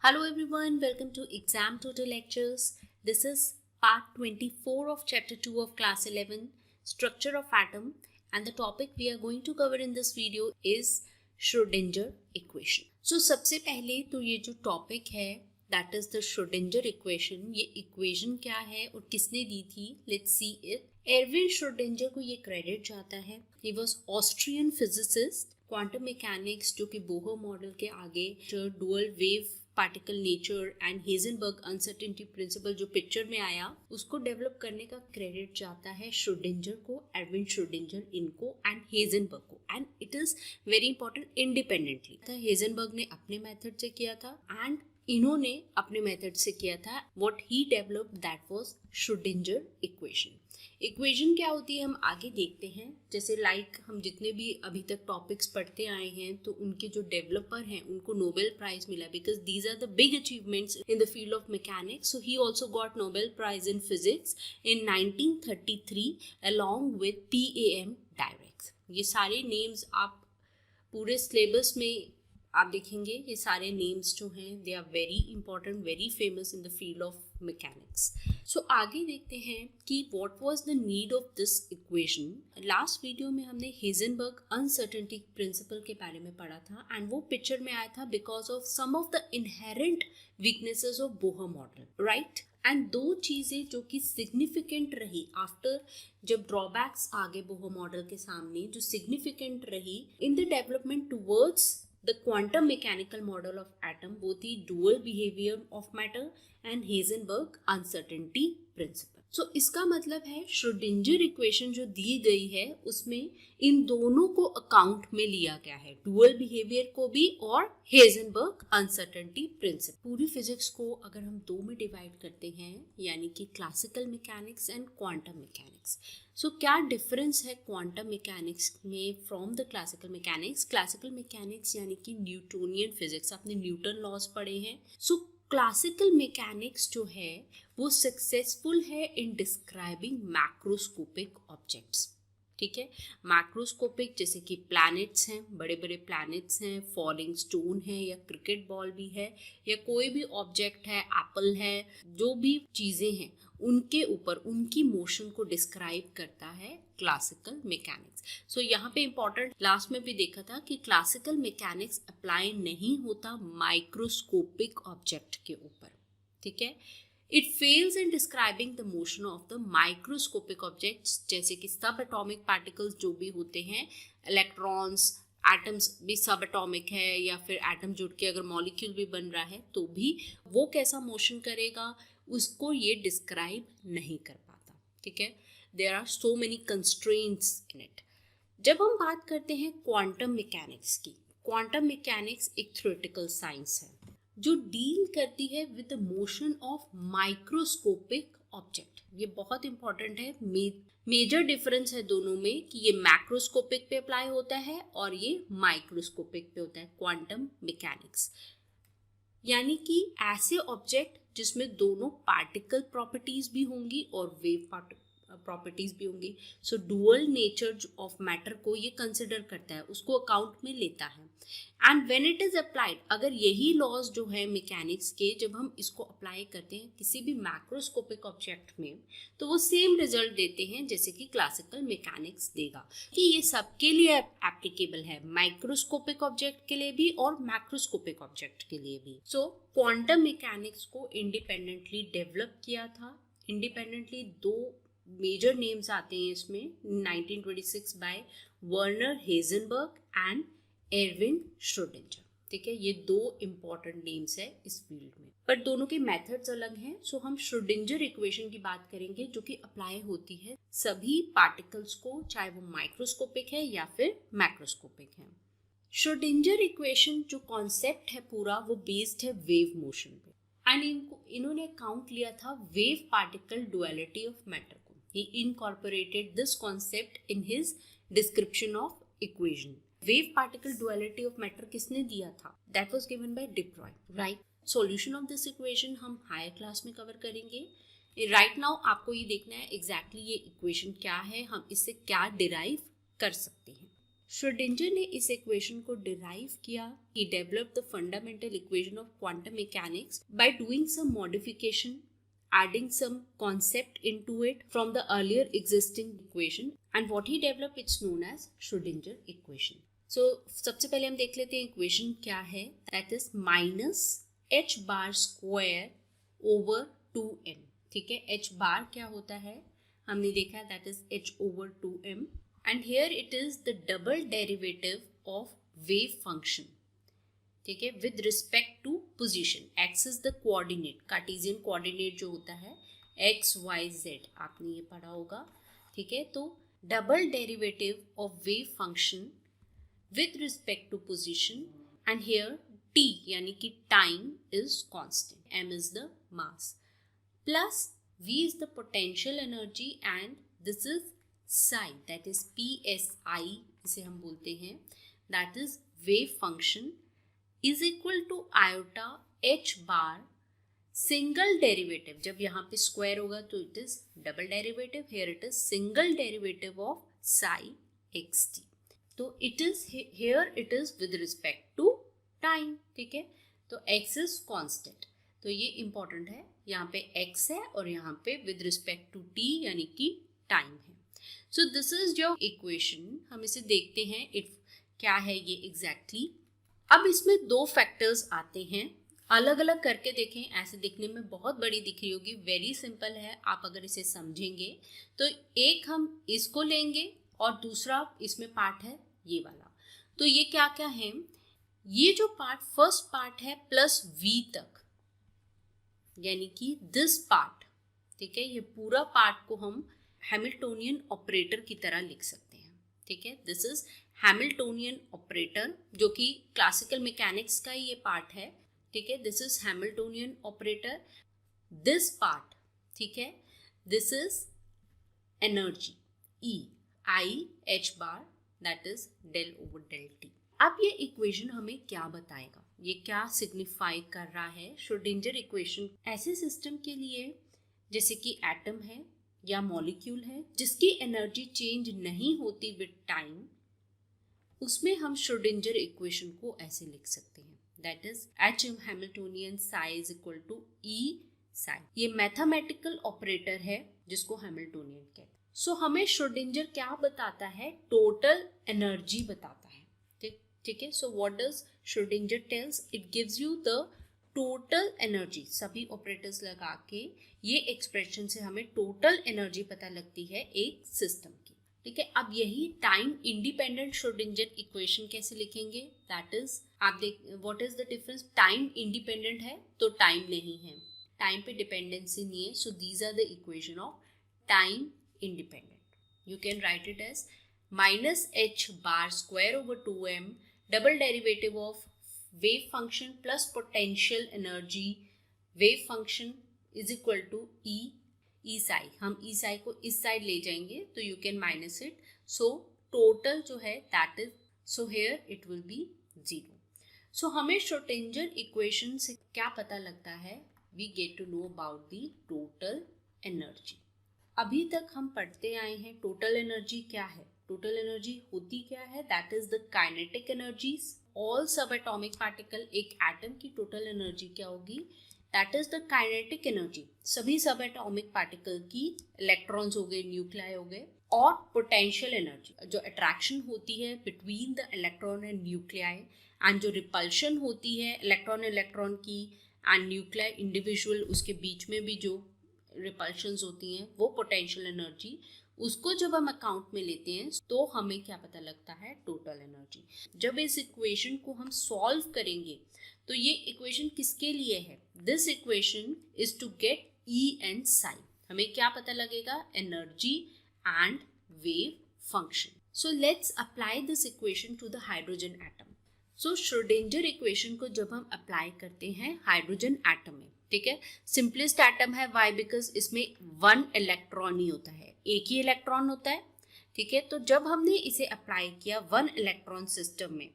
Hello everyone, welcome to Exam Total Lectures. This is part 24 of chapter 2 of class 11, Structure of Atom, and the topic we are going to cover in this video is Schrodinger Equation. So सबसे पहले तो ये जो topic है that is the Schrodinger Equation, ये equation क्या है और किसने दी थी? Let's see it. Irwin Schrödinger को ये क्रेडिट जाता है. He was Austrian physicist. Quantum mechanics जो कि बोहर मॉडल के आगे जो dual wave particle nature and Heisenberg uncertainty principle जो पिक्चर में आया उसको डेवलप करने का क्रेडिट जाता है श्रोडिंजर को, एरविन श्रोडिंजर इनको एंड हेजनबर्ग को. And it is very important independently. Heisenberg ने अपने मेथड से किया था एंड इन्होंने अपने मेथड से किया था. What he developed that was Schrodinger equation. Equation क्या होती है हम आगे देखते हैं. जैसे हम जितने भी अभी तक टॉपिक्स पढ़ते आए हैं तो उनके जो डेवलपर हैं उनको नोबेल प्राइज मिला because these are the big achievements in the field of mechanics. So he also got Nobel prize in physics in 1933 along with PAM Dirac. ये सारे नेम्स आप पूरे सिलेबस में आप देखेंगे. ये सारे नेम्स जो हैं they are very important, very famous in the field of mechanics. So आगे देखते हैं कि what was the need of this equation. Last video में हमने हेजनबर्ग अनसर्टेनिटी प्रिंसिपल के बारे में पढ़ा था एंड वो पिक्चर में आया था because of some of the inherent weaknesses of Bohr model, right. And दो चीज़ें जो कि सिग्निफिकेंट रही आफ्टर जब ड्रॉबैक्स आ गए बोहर मॉडल के सामने, जो सिग्निफिकेंट रही in the development towards the quantum mechanical model of atom, वो थी dual behavior of matter and Heisenberg uncertainty principle. So इसका मतलब है श्रोडिंजर इक्वेशन जो दी गई है उसमें इन दोनों को अकाउंट में लिया गया है, डुअल बिहेवियर को भी और हेजनबर्ग अनसर्टेनिटी प्रिंसिपल. पूरी फिजिक्स को अगर हम दो में डिवाइड करते हैं यानी कि classical mechanics and quantum mechanics. So क्या डिफरेंस है क्वांटम मैकेनिक्स में from the classical mechanics. Classical mechanics यानी कि न्यूटोनियन फिजिक्स, आपने न्यूटन लॉज पढ़े हैं. सो क्लासिकल मैकेनिक्स जो है वो सक्सेसफुल है इन डिस्क्राइबिंग मैक्रोस्कोपिक ऑब्जेक्ट्स. ठीक है, मैक्रोस्कोपिक जैसे कि प्लैनेट्स हैं, बड़े बड़े प्लैनेट्स हैं, फॉलिंग स्टोन है या क्रिकेट बॉल भी है या कोई भी ऑब्जेक्ट है, एप्पल है, जो भी चीज़ें हैं उनके ऊपर उनकी मोशन को डिस्क्राइब करता है क्लासिकल मैकेनिक्स. सो यहाँ पे इम्पॉर्टेंट लास्ट में भी देखा था कि क्लासिकल मैकेनिक्स अप्लाई नहीं होता माइक्रोस्कोपिक ऑब्जेक्ट के ऊपर. ठीक है, it fails in describing the motion of the microscopic objects जैसे कि सब एटॉमिक पार्टिकल्स जो भी होते हैं, इलेक्ट्रॉन्स, एटम्स भी सब एटॉमिक है या फिर एटम जुड़ के अगर मॉलिक्यूल भी बन रहा है तो भी वो कैसा मोशन करेगा उसको ये डिस्क्राइब नहीं कर पाता. ठीक है, there are so many constraints in it. जब हम बात करते हैं क्वांटम मैकेनिक्स की, क्वांटम मैकेनिक्स एक थ्योरेटिकल साइंस है जो डील करती है with the motion of microscopic object. ये बहुत इंपॉर्टेंट है. मेजर डिफरेंस है दोनों में कि ये मैक्रोस्कोपिक पे अप्लाई होता है और ये माइक्रोस्कोपिक पे होता है क्वांटम मैकेनिक्स. यानी कि ऐसे ऑब्जेक्ट जिसमें दोनों पार्टिकल प्रॉपर्टीज भी होंगी और वेव प्रॉपर्टीज भी होंगी. सो डुअल नेचर ऑफ मैटर को ये कंसिडर करता है, उसको अकाउंट में लेता है. And when it is applied, अगर यही लॉज जो है मैकेनिक्स के जब हम इसको अप्लाई करते हैं किसी भी मैक्रोस्कोपिक ऑब्जेक्ट में तो वो सेम रिजल्ट देते हैं जैसे कि क्लासिकल मैकेनिक्स देगा. कि ये सबके लिए एप्लीकेबल है, माइक्रोस्कोपिक ऑब्जेक्ट के लिए भी और मैक्रोस्कोपिक ऑब्जेक्ट के लिए भी. सो क्वांटम मैकेनिक्स को इंडिपेंडेंटली डेवलप किया था. इंडिपेंडेंटली दो मेजर नेम्स आते हैं इसमें 1926 by Werner Heisenberg and Erwin Schrodinger. ठीक है, ये दो इम्पॉर्टेंट नेम्स है इस फील्ड में, पर दोनों के मेथड्स अलग हैं. सो हम श्रोडिंजर इक्वेशन की बात करेंगे जो कि अप्लाई होती है सभी पार्टिकल्स को, चाहे वो माइक्रोस्कोपिक है या फिर मैक्रोस्कोपिक है. श्रोडिंजर इक्वेशन जो कॉन्सेप्ट है पूरा वो बेस्ड है वेव मोशन पे एंड इन्होंने काउंट लिया था wave particle duality of matter को. He incorporated this concept in his description of equation. Wave particle duality of matter किसने दिया था? That was given by de Broglie, right? Solution of this equation हम higher class में cover करेंगे. Right now आपको ये देखना है exactly ये equation क्या है, हम इससे क्या derive कर सकते हैं. श्रोडिंगर ने इस इक्वेशन को डिराइव किया. He developed the fundamental equation of quantum mechanics by doing some modification, adding some concept into it from the earlier existing equation, and what he developed it's known as Schrodinger equation. So सबसे पहले हम देख लेते हैं equation क्या है. That is minus h bar square over 2m. ठीक है, h bar क्या होता है हमने देखा, that is h over 2m. And here it is the double derivative of wave function. ठीक है, with respect to position. X is the coordinate, Cartesian coordinate जो होता है x, y, z, आपने ये पढ़ा होगा. ठीक है, तो double derivative of wave function with respect to position, and here t यानी कि time is constant, m is the mass, plus v is the potential energy, and this is psi, that is psi इसे हम बोलते हैं, that is wave function is equal to iota h bar single derivative. जब यहाँ पे square होगा तो it is double derivative, here it is single derivative of psi xt. तो it is here it is with respect to time. ठीक है, तो x is constant, तो ये important है, यहाँ पे x है और यहाँ पे with respect to t यानी कि time है. So this is your equation. हम इसे देखते हैं इट क्या है ये exactly. अब इसमें दो फैक्टर्स आते हैं, अलग अलग करके देखें. ऐसे दिखने में बहुत बड़ी दिख रही होगी, वेरी सिंपल है. आप अगर इसे समझेंगे तो एक हम इसको लेंगे और दूसरा इसमें पार्ट है ये वाला. तो ये क्या क्या है, ये जो पार्ट फर्स्ट पार्ट है प्लस v तक, यानी कि दिस पार्ट. ठीक है, ये पूरा पार्ट को हम हैमिल्टोनियन ऑपरेटर की तरह लिख सकते हैं. ठीक है, दिस इज हैमिल्टोनियन ऑपरेटर जो कि क्लासिकल मैकेनिक्स का ही ये पार्ट है. ठीक है, this is Hamiltonian operator. This part, ठीक है, this is energy E I h bar, that is del over del T. अब ये इक्वेशन हमें क्या बताएगा, ये क्या सिग्निफाई कर रहा है. श्रोडिंगर इक्वेशन ऐसे सिस्टम के लिए जैसे कि एटम है या मॉलिक्यूल है जिसकी एनर्जी चेंज नहीं होती विद टाइम, उसमें हम श्रोडिंगर इक्वेशन को ऐसे लिख सकते हैं, that is h Hamiltonian psi is equal to E psi. ये मैथमेटिकल ऑपरेटर है जिसको हैमिल्टोनियन कहते हैं. सो हमें श्रोडिंगर क्या बताता है, टोटल एनर्जी बताता है. ठीक है, so what does Schrodinger tells, it gives you the total energy. सभी ऑपरेटर्स लगा के ये एक्सप्रेशन से हमें टोटल एनर्जी पता लगती है एक सिस्टम की. ठीक है, अब यही टाइम इंडिपेंडेंट श्रोडिंगर इक्वेशन कैसे लिखेंगे, दैट इज आप देख what is the difference. Time independent है तो टाइम नहीं है, टाइम पे डिपेंडेंसी नहीं है. So these are the equation of time independent. You can write it as minus h bar square over 2m double derivative of wave function plus potential energy wave function is equal to E psi. हम E psi को इस side ले जाएंगे तो you can minus it. So total जो है that is, so here it will be 0. So हमें Schrodinger equation से क्या पता लगता है, we get to know about the total energy. अभी तक हम पढ़ते आए हैं टोटल एनर्जी क्या है. टोटल एनर्जी होती क्या है, that is the kinetic energies. All सब एटॉमिक पार्टिकल, एक एटम की टोटल एनर्जी क्या होगी, that is the kinetic energy. सभी सब एटॉमिक पार्टिकल की, इलेक्ट्रॉन्स हो गए, न्यूक्लियाई हो गए, और पोटेंशियल एनर्जी जो अट्रैक्शन होती है between the electron and nuclei, and जो रिपल्शन होती है इलेक्ट्रॉन की एंड न्यूक्लियाई इंडिविजुअल, उसके बीच में भी जो रिपल्शंस होती हैं वो पोटेंशियल एनर्जी. उसको जब हम अकाउंट में लेते हैं तो हमें क्या पता लगता है, टोटल एनर्जी. जब इस इक्वेशन को हम सॉल्व करेंगे तो ये इक्वेशन किसके लिए है, this equation is to get E and psi. हमें क्या पता लगेगा, energy and wave function. So let's apply this equation to the hydrogen atom. So Schrodinger equation को जब हम अप्लाई करते हैं हाइड्रोजन एटम में, ठीक है, सिंपलेस्ट एटम है, वाई, बिकॉज इसमें वन इलेक्ट्रॉन ही होता है, एक ही इलेक्ट्रॉन होता है. ठीक है, तो जब हमने इसे अप्लाई किया वन इलेक्ट्रॉन सिस्टम में,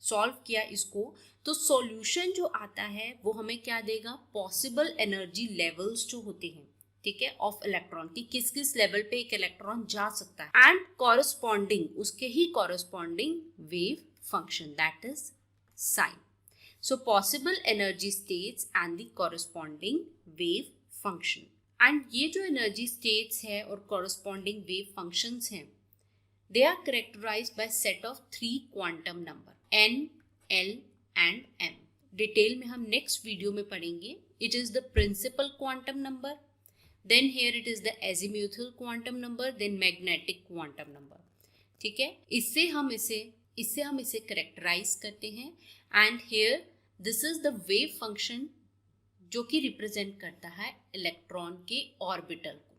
सॉल्व किया इसको, तो सॉल्यूशन जो आता है वो हमें क्या देगा, पॉसिबल एनर्जी लेवल्स जो होते हैं. ठीक है, ऑफ इलेक्ट्रॉन की किस किस लेवल पे एक इलेक्ट्रॉन जा सकता है, एंड कॉरस्पॉन्डिंग उसके ही corresponding wave function that is sine. So possible energy states and the corresponding wave function. And ये जो energy states है और corresponding wave functions हैं, they are characterized by set of 3 quantum number n, l and m. Detail में हम next video में पढ़ेंगे. It is the principal quantum number, then here it is the azimuthal quantum number, then magnetic quantum number. ठीक है, इससे हम इसे characterise करते हैं. And here this is the wave function जो कि रिप्रेजेंट करता है इलेक्ट्रॉन के ऑर्बिटल को.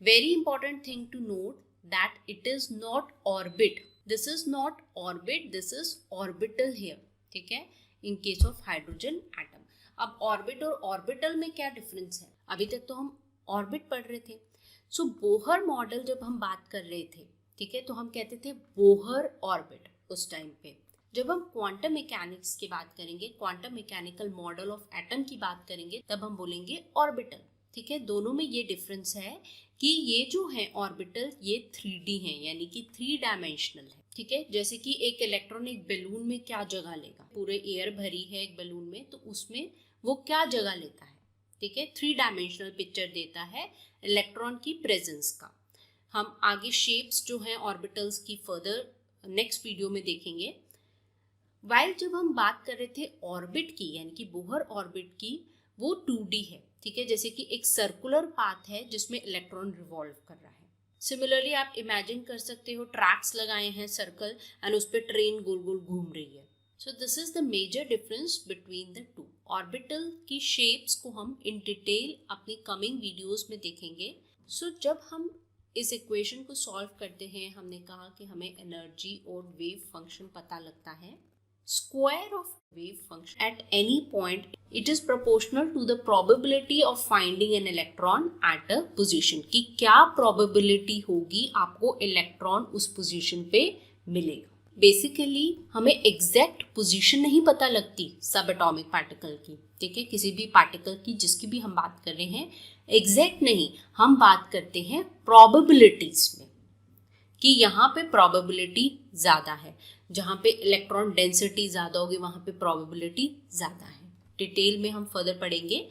Very important thing to note that it is not orbit. This is not orbit, this is orbital here. ठीक है, in case of hydrogen atom. अब orbit और ऑर्बिटल में क्या डिफरेंस है? अभी तक तो हम ऑर्बिट पढ़ रहे थे. सो बोहर मॉडल जब हम बात कर रहे थे, ठीक है, तो हम कहते थे बोहर ऑर्बिट. उस टाइम पे जब हम क्वांटम मैकेनिक्स की बात करेंगे, quantum mechanical model of atom की बात करेंगे, तब हम बोलेंगे ऑर्बिटल. ठीक है, दोनों में ये डिफरेंस है कि ये जो है ऑर्बिटल ये 3D है, यानी कि 3 डायमेंशनल है. ठीक है, जैसे कि एक इलेक्ट्रॉन एक बैलून में क्या जगह लेगा, पूरे एयर भरी है एक बैलून में, तो उसमें वो क्या जगह लेता है. ठीक है, 3 डायमेंशनल पिक्चर देता है इलेक्ट्रॉन की प्रेजेंस का. हम आगे शेप्स जो हैं ऑर्बिटल्स की फर्दर नेक्स्ट वीडियो में देखेंगे. वाइल जब हम बात कर रहे थे ऑर्बिट की, यानी कि बोहर ऑर्बिट की, वो 2D है. ठीक है, जैसे कि एक सर्कुलर पाथ है जिसमें इलेक्ट्रॉन रिवॉल्व कर रहा है. सिमिलरली आप इमेजिन कर सकते हो ट्रैक्स लगाए हैं सर्कल एंड उस पर ट्रेन गोल गोल घूम रही है. So this is the major difference between the two. Orbital की शेप्स को हम इन डिटेल अपनी कमिंग वीडियोस में देखेंगे. सो जब हम इस इक्वेशन को सॉल्व करते हैं, हमने कहा कि हमें एनर्जी और वेव फंक्शन पता लगता है. Square of wave function at any point, it is proportional to the probability of finding an electron at a position. कि क्या probability होगी आपको इलेक्ट्रॉन उस पोजीशन पे मिलेगा. बेसिकली हमें एग्जैक्ट पोजीशन नहीं पता लगती सब एटॉमिक पार्टिकल की. ठीक है, किसी भी पार्टिकल की जिसकी भी हम बात कर रहे हैं, एग्जैक्ट नहीं, हम बात करते हैं प्रोबेबिलिटीज में कि यहाँ पे प्रोबेबिलिटी ज़्यादा है, जहाँ पे इलेक्ट्रॉन डेंसिटी ज़्यादा होगी वहाँ पे प्रोबेबिलिटी ज़्यादा है. डिटेल में हम फर्दर पढ़ेंगे.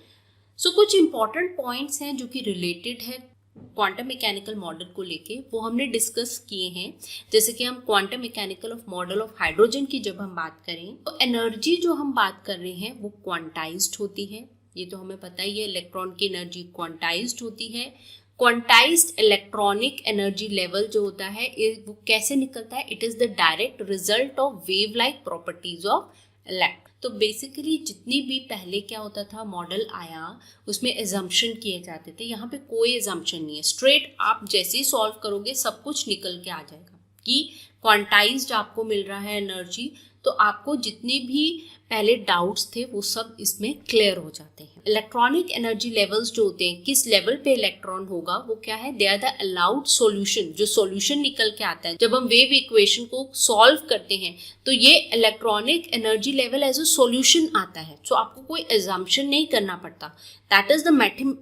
सो कुछ इंपॉर्टेंट पॉइंट्स हैं जो कि रिलेटेड है क्वांटम मैकेनिकल मॉडल को लेके, वो हमने डिस्कस किए हैं. जैसे कि हम quantum mechanical of model of hydrogen की जब हम बात करें, तो एनर्जी जो हम बात कर रहे हैं वो क्वांटाइज्ड होती है. ये तो हमें पता ही है, इलेक्ट्रॉन की एनर्जी क्वांटाइज्ड होती है. क्वांटाइज्ड इलेक्ट्रॉनिक एनर्जी लेवल जो होता है वो कैसे निकलता है? It is the direct result of wave like properties of electron. तो बेसिकली जितनी भी पहले क्या होता था मॉडल आया उसमें एजम्पशन किए जाते थे. यहाँ पे कोई एजम्पशन नहीं है, स्ट्रेट आप जैसे ही सॉल्व करोगे सब कुछ निकल के आ जाएगा कि क्वांटाइज्ड आपको मिल रहा है एनर्जी. तो आपको जितने भी पहले डाउट्स थे वो सब इसमें क्लियर हो जाते हैं. इलेक्ट्रॉनिक एनर्जी लेवल्स जो होते हैं, किस लेवल पे इलेक्ट्रॉन होगा, वो क्या है, they are the allowed solution. जो सॉल्यूशन निकल के आता है जब हम वेव इक्वेशन को सॉल्व करते हैं, तो ये electronic energy level as a solution आता है. सो आपको कोई एजम्पशन नहीं करना पड़ता. That is the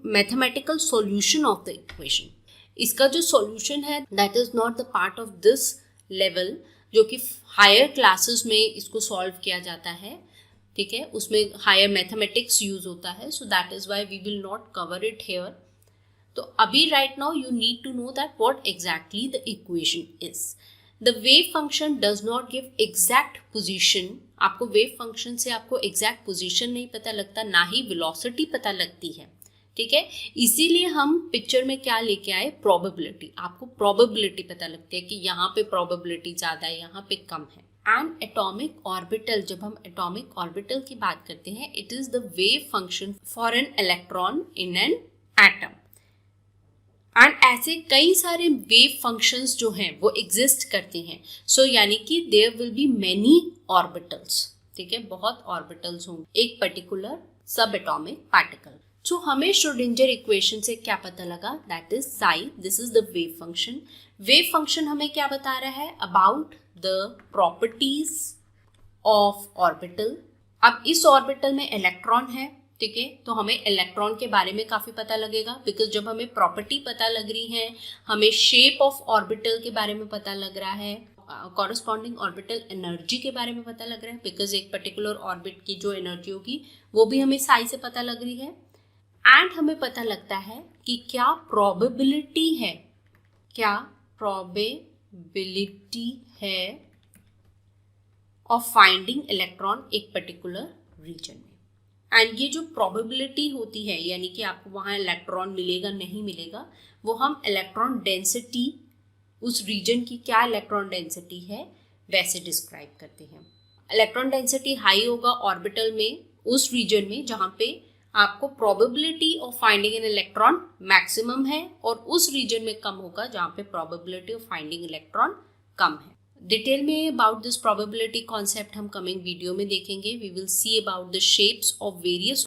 mathematical solution of the equation. इसका जो सॉल्यूशन है that is not the part of this level, जो कि हायर क्लासेस में इसको सॉल्व किया जाता है. ठीक है, उसमें हायर मैथमेटिक्स यूज होता है. So that is why we will not cover it here. तो अभी right now you need to know that what exactly the equation is. The wave function does not give exact position. आपको wave function से आपको exact position नहीं पता लगता, ना ही velocity पता लगती है. ठीक है, इसीलिए हम पिक्चर में क्या लेके आए, प्रोबेबिलिटी. आपको प्रोबेबिलिटी पता लगती है कि यहाँ पे प्रोबेबिलिटी ज़्यादा है, यहाँ पे कम है. एंड एटॉमिक ऑर्बिटल, जब हम एटॉमिक ऑर्बिटल की बात करते हैं, it is the wave function for an electron in an atom. And ऐसे कई सारे वेव फंक्शंस जो हैं वो एग्जिस्ट करते हैं. सो यानी कि there will be many orbitals. ठीक है, बहुत ऑर्बिटल्स होंगे एक पर्टिकुलर सब एटॉमिक पार्टिकल. सो हमें श्रोडिंजर इक्वेशन से क्या पता लगा, that is Sai. This is the wave function. Wave function हमें क्या बता रहा है, about the properties of orbital. अब इस ऑर्बिटल में इलेक्ट्रॉन है. ठीक है, तो हमें इलेक्ट्रॉन के बारे में काफ़ी पता लगेगा, बिकॉज जब हमें प्रॉपर्टी पता लग रही है, हमें शेप ऑफ ऑर्बिटल के बारे में पता लग रहा है, कॉरस्पॉन्डिंग ऑर्बिटल एनर्जी के बारे में पता लग रहा है, बिकॉज एक पर्टिकुलर ऑर्बिट की जो एनर्जी होगी वो भी हमें साई से पता लग रही है, एंड हमें पता लगता है कि क्या प्रोबेबिलिटी है ऑफ फाइंडिंग इलेक्ट्रॉन एक पर्टिकुलर रीजन में। एंड ये जो प्रोबेबिलिटी होती है, यानी कि आपको वहाँ इलेक्ट्रॉन मिलेगा नहीं मिलेगा, वो हम इलेक्ट्रॉन डेंसिटी, उस रीजन की क्या इलेक्ट्रॉन डेंसिटी है वैसे डिस्क्राइब करते हैं। इलेक्ट्रॉन डेंसिटी हाई होगा ऑर्बिटल में, उस रीजन में जहाँ पे आपको probability of finding an electron maximum है, और उस रीजन में कम होगा जहाँ पे प्रोबेबिलिटी ऑफ फाइंडिंग इलेक्ट्रॉन कम है। डिटेल में अबाउट दिस प्रोबेबिलिटी कॉन्सेप्ट हम कमिंग वीडियो में देखेंगे। We will see about the shapes of various